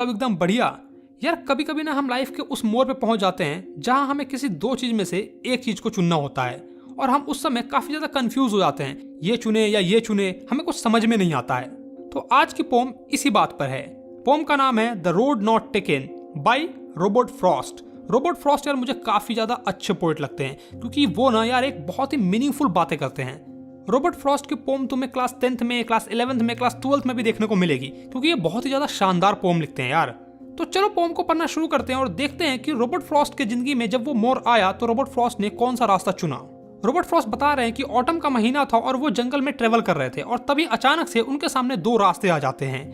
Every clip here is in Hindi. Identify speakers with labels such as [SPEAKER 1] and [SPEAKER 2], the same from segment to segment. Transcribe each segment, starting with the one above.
[SPEAKER 1] अब एकदम बढ़िया। यार कभी कभी ना हम लाइफ के उस मोड़ पे पहुंच जाते हैं जहां हमें किसी दो चीज में से एक चीज को चुनना होता है और हम उस समय काफी ज्यादा कंफ्यूज हो जाते हैं, ये चुने या ये चुने, हमें कुछ समझ में नहीं आता है। तो आज की पोम इसी बात पर है। पोम का नाम है the road not taken by Robert Frost. Robert Frost यार मुझे काफी ज्यादा अच्छे पोएट लगते हैं क्योंकि वो ना यार एक बहुत ही मीनिंगफुल बातें करते हैं। रॉबर्ट फ्रॉस्ट की पोम तुम्हें क्लास 10th में, क्लास 11th में, क्लास 12th में भी देखने को मिलेगी क्योंकि ये बहुत ही ज्यादा शानदार पोम लिखते हैं यार। तो चलो पोम को पढ़ना शुरू करते हैं और देखते हैं कि रॉबर्ट फ्रॉस्ट की जिंदगी में जब वो मोड़ आया तो रॉबर्ट फ्रॉस्ट ने कौन सा रास्ता चुना। रॉबर्ट फ्रॉस्ट बता रहे हैं कि ऑटम का महीना था और वो जंगल में ट्रेवल कर रहे थे और तभी अचानक से उनके सामने दो रास्ते आ जाते हैं।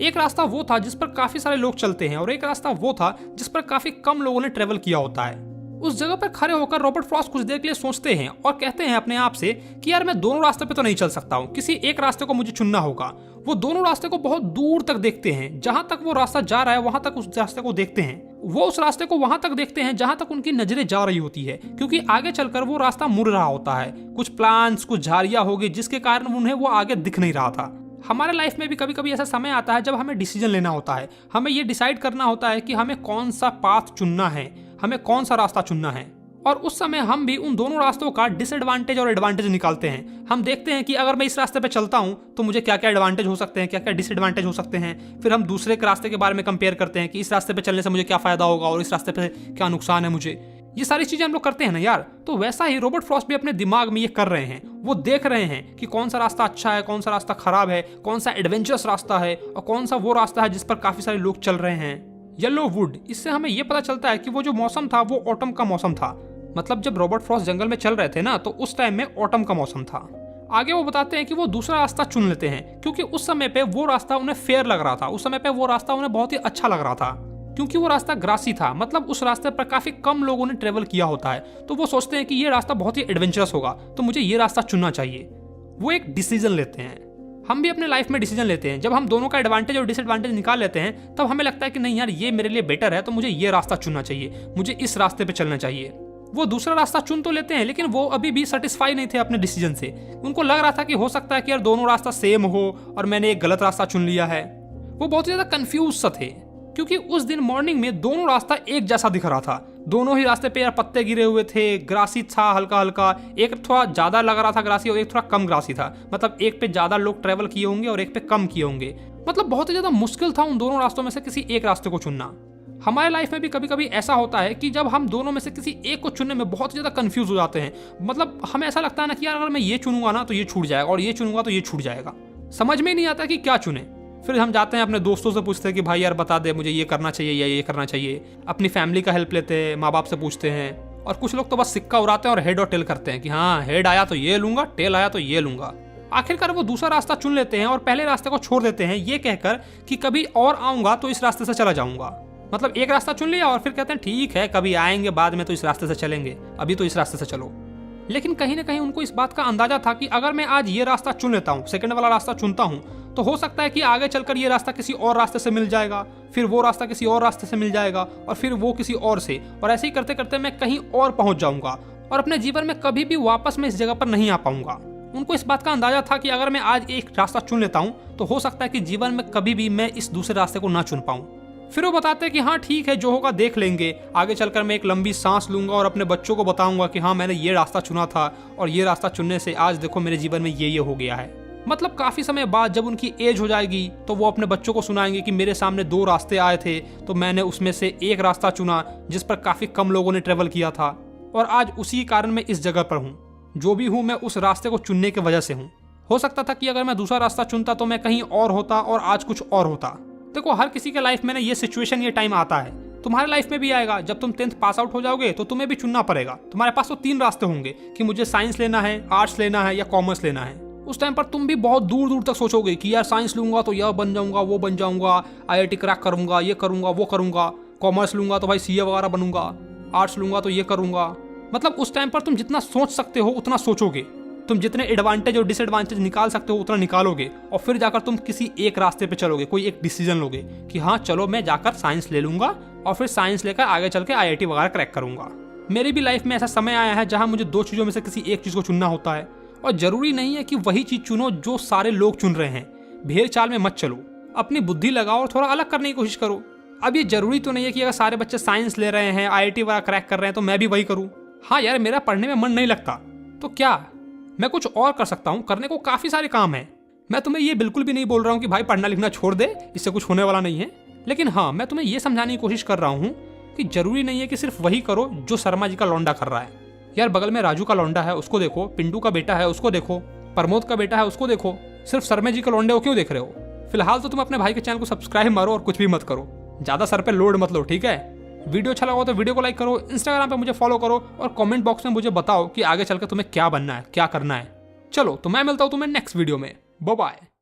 [SPEAKER 1] एक रास्ता वो था जिस पर काफी सारे लोग चलते हैं और एक रास्ता वो था जिस पर काफी कम लोगों ने ट्रेवल किया होता है। उस जगह पर खड़े होकर रॉबर्ट फ्रॉस्ट कुछ देर के लिए सोचते हैं और कहते हैं अपने आप से कि यार मैं दोनों रास्ते पे तो नहीं चल सकता हूँ, किसी एक रास्ते को मुझे चुनना होगा। वो दोनों रास्ते को बहुत दूर तक देखते हैं, जहां तक वो रास्ता जा रहा है वहां तक उस रास्ते को देखते हैं। वो उस रास्ते को वहां तक देखते हैं जहां तक उनकी नजरें जा रही होती है क्योंकि आगे चलकर वो रास्ता मुड़ रहा होता है। कुछ प्लांट्स, कुछ झाड़ियां होगी जिसके कारण उन्हें वो आगे दिख नहीं रहा था। हमारे लाइफ में भी कभी कभी ऐसा समय आता है जब हमें डिसीजन लेना होता है, हमें ये डिसाइड करना होता है कि हमें कौन सा पाथ चुनना है, हमें कौन सा रास्ता चुनना है। और उस समय हम भी उन दोनों रास्तों का डिसएडवांटेज और एडवांटेज निकालते हैं। हम देखते हैं कि अगर मैं इस रास्ते पे चलता हूं तो मुझे क्या क्या एडवांटेज हो सकते हैं, क्या क्या डिसएडवांटेज हो सकते हैं। फिर हम दूसरे के रास्ते के बारे में कंपेयर करते हैं कि इस रास्ते पे चलने से मुझे क्या फायदा होगा और इस रास्ते पे क्या नुकसान है मुझे। ये सारी चीजें हम लोग करते हैं ना यार। तो वैसा ही रॉबर्ट फ्रॉस्ट भी अपने दिमाग में ये कर रहे हैं। वो देख रहे हैं कि कौन सा रास्ता अच्छा है, कौन सा रास्ता खराब है, कौन सा एडवेंचरस रास्ता है और कौन सा वो रास्ता है जिस पर काफी सारे लोग चल रहे हैं। येलो वुड, इससे हमें ये पता चलता है कि वो जो मौसम था वो ऑटम का मौसम था। मतलब जब रॉबर्ट फ्रॉस्ट जंगल में चल रहे थे ना तो उस टाइम में ऑटम का मौसम था। आगे वो बताते हैं कि वो दूसरा रास्ता चुन लेते हैं क्योंकि उस समय पे वो रास्ता उन्हें फेयर लग रहा था। उस समय पे वो रास्ता उन्हें बहुत ही अच्छा लग रहा था क्योंकि वो रास्ता ग्रासी था। मतलब उस रास्ते पर काफी कम लोगों ने ट्रेवल किया होता है। तो वो सोचते हैं कि ये रास्ता बहुत ही एडवेंचरस होगा तो मुझे ये रास्ता चुनना चाहिए। वो एक डिसीजन लेते हैं। हम भी अपने लाइफ में डिसीजन लेते हैं। जब हम दोनों का एडवांटेज और डिसएडवांटेज निकाल लेते हैं तब हमें लगता है कि नहीं यार ये मेरे लिए बेटर है तो मुझे ये रास्ता चुनना चाहिए, मुझे इस रास्ते पे चलना चाहिए। वो दूसरा रास्ता चुन तो लेते हैं लेकिन वो अभी भी सेटिस्फाई नहीं थे अपने डिसीजन से। उनको लग रहा था कि हो सकता है कि यार दोनों रास्ता सेम हो और मैंने एक गलत रास्ता चुन लिया है। वो बहुत ज्यादा कंफ्यूज सा थे क्योंकि उस दिन मॉर्निंग में दोनों रास्ता एक जैसा दिख रहा था। दोनों ही रास्ते पे यार पत्ते गिरे हुए थे, ग्रासी था हल्का हल्का। एक थोड़ा ज्यादा लग रहा था ग्रासी और एक थोड़ा कम ग्रासी था। मतलब एक पे ज्यादा लोग ट्रेवल किए होंगे और एक पे कम किए होंगे। मतलब बहुत ही ज्यादा मुश्किल था उन दोनों रास्तों में से किसी एक रास्ते को चुनना। हमारे लाइफ में भी कभी कभी ऐसा होता है कि जब हम दोनों में से किसी एक को चुनने में बहुत ज्यादा कंफ्यूज हो जाते हैं। मतलब हमें ऐसा लगता है ना कि यार अगर मैं ये चुनूंगा ना तो ये छूट जाएगा और ये चुनूंगा तो ये छूट जाएगा। समझ में नहीं आता कि क्या चुने। फिर हम जाते हैं अपने दोस्तों से पूछते हैं कि भाई यार बता दे मुझे ये करना चाहिए या ये करना चाहिए। अपनी फैमिली का हेल्प लेते हैं, माँ बाप से पूछते हैं और कुछ लोग तो बस सिक्का उड़ाते हैं और हेड और टेल करते हैं कि हाँ हेड आया तो ये लूंगा, टेल आया तो ये लूंगा। आखिरकार वो दूसरा रास्ता चुन लेते हैं और पहले रास्ते को छोड़ देते हैं ये कहकर कि कभी और आऊंगा तो इस रास्ते से चला जाऊंगा। मतलब एक रास्ता चुन लिया और फिर कहते हैं ठीक है कभी आएंगे बाद में तो इस रास्ते से चलेंगे, अभी तो इस रास्ते से चलो। लेकिन कहीं ना कहीं उनको इस बात का अंदाजा था कि अगर मैं आज ये रास्ता चुन लेता हूँ, सेकंड वाला रास्ता चुनता हूँ, तो हो सकता है कि आगे चलकर ये रास्ता किसी और रास्ते से मिल जाएगा, फिर वो रास्ता किसी और रास्ते से मिल जाएगा और फिर वो किसी और से, और ऐसे ही करते करते मैं कहीं और पहुंच जाऊंगा और अपने जीवन में कभी भी वापस मैं इस जगह पर नहीं आ पाऊंगा। उनको इस बात का अंदाजा था कि अगर मैं आज एक रास्ता चुन लेता हूँ तो हो सकता है कि जीवन में कभी भी मैं इस दूसरे रास्ते को ना चुन पाऊँ। फिर वो बताते हैं कि हाँ ठीक है जो होगा देख लेंगे, आगे चलकर मैं एक लंबी सांस लूंगा और अपने बच्चों को बताऊंगा कि हाँ मैंने ये रास्ता चुना था और ये रास्ता चुनने से आज देखो मेरे जीवन में ये हो गया है। मतलब काफी समय बाद जब उनकी एज हो जाएगी तो वो अपने बच्चों को सुनाएंगे कि मेरे सामने दो रास्ते आए थे तो मैंने उसमें से एक रास्ता चुना जिस पर काफी कम लोगों ने ट्रेवल किया था और आज उसी कारण मैं इस जगह पर हूँ। जो भी हूँ मैं उस रास्ते को चुनने की वजह से हूँ। हो सकता था कि अगर मैं दूसरा रास्ता चुनता तो मैं कहीं और होता और आज कुछ और होता। देखो हर किसी के लाइफ में ना ये सिचुएशन, ये टाइम आता है। तुम्हारे लाइफ में भी आएगा। जब तुम 10th पास आउट हो जाओगे तो तुम्हें भी चुनना पड़ेगा। तुम्हारे पास तो 3 रास्ते होंगे कि मुझे साइंस लेना है, आर्ट्स लेना है या कॉमर्स लेना है। उस टाइम पर तुम भी बहुत दूर दूर तक सोचोगे कि यार साइंस लूंगा तो यह बन जाऊंगा, वो बन जाऊंगा, IIT क्रैक करूंगा, ये करूंगा, वो करूंगा। कॉमर्स लूंगा तो भाई CA वगैरह बनूंगा, आर्ट्स लूंगा तो ये करूंगा। मतलब उस टाइम पर तुम जितना सोच सकते हो उतना सोचोगे। तुम जितने एडवांटेज और डिसएडवांटेज निकाल सकते हो उतना निकालोगे और फिर जाकर तुम किसी एक रास्ते पे चलोगे, कोई एक डिसीजन लोगे कि हाँ चलो मैं जाकर साइंस ले लूंगा और फिर साइंस लेकर आगे चल के IIT वगैरह क्रैक करूंगा। मेरी भी लाइफ में ऐसा समय आया है जहां मुझे 2 चीजों में से किसी एक चीज को चुनना होता है और जरूरी नहीं है कि वही चीज चुनो जो सारे लोग चुन रहे हैं। भेड़ चाल में मत चलो, अपनी बुद्धि लगाओ और थोड़ा अलग करने की कोशिश करो। अब ये जरूरी तो नहीं है कि अगर सारे बच्चे साइंस ले रहे हैं, IIT वगैरह क्रैक कर रहे हैं तो मैं भी वही करूँ। हाँ यार, मेरा पढ़ने में मन नहीं लगता तो क्या, मैं कुछ और कर सकता हूँ, करने को काफ़ी सारे काम हैं। मैं तुम्हें ये बिल्कुल भी नहीं बोल रहा हूँ कि भाई पढ़ना लिखना छोड़ दे, इससे कुछ होने वाला नहीं है। लेकिन हाँ, मैं तुम्हें ये समझाने की कोशिश कर रहा हूँ कि जरूरी नहीं है कि सिर्फ वही करो जो शर्मा जी का लौंडा कर रहा है। यार बगल में राजू का लौंडा है, उसको देखो, पिंटू का बेटा है, उसको देखो, प्रमोद का बेटा है, उसको देखो। सिर्फ शर्मा जी का लौंडे को क्यों देख रहे हो? फिलहाल तो तुम अपने भाई के चैनल को सब्सक्राइब मारो और कुछ भी मत करो, ज्यादा सर पे लोड मत लो, ठीक है? वीडियो अच्छा लगा तो वीडियो को लाइक करो, इंस्टाग्राम पे मुझे फॉलो करो और कमेंट बॉक्स में मुझे बताओ कि आगे चलकर तुम्हें क्या बनना है, क्या करना है। चलो तो मैं मिलता हूँ तुम्हें नेक्स्ट वीडियो में। Bye bye.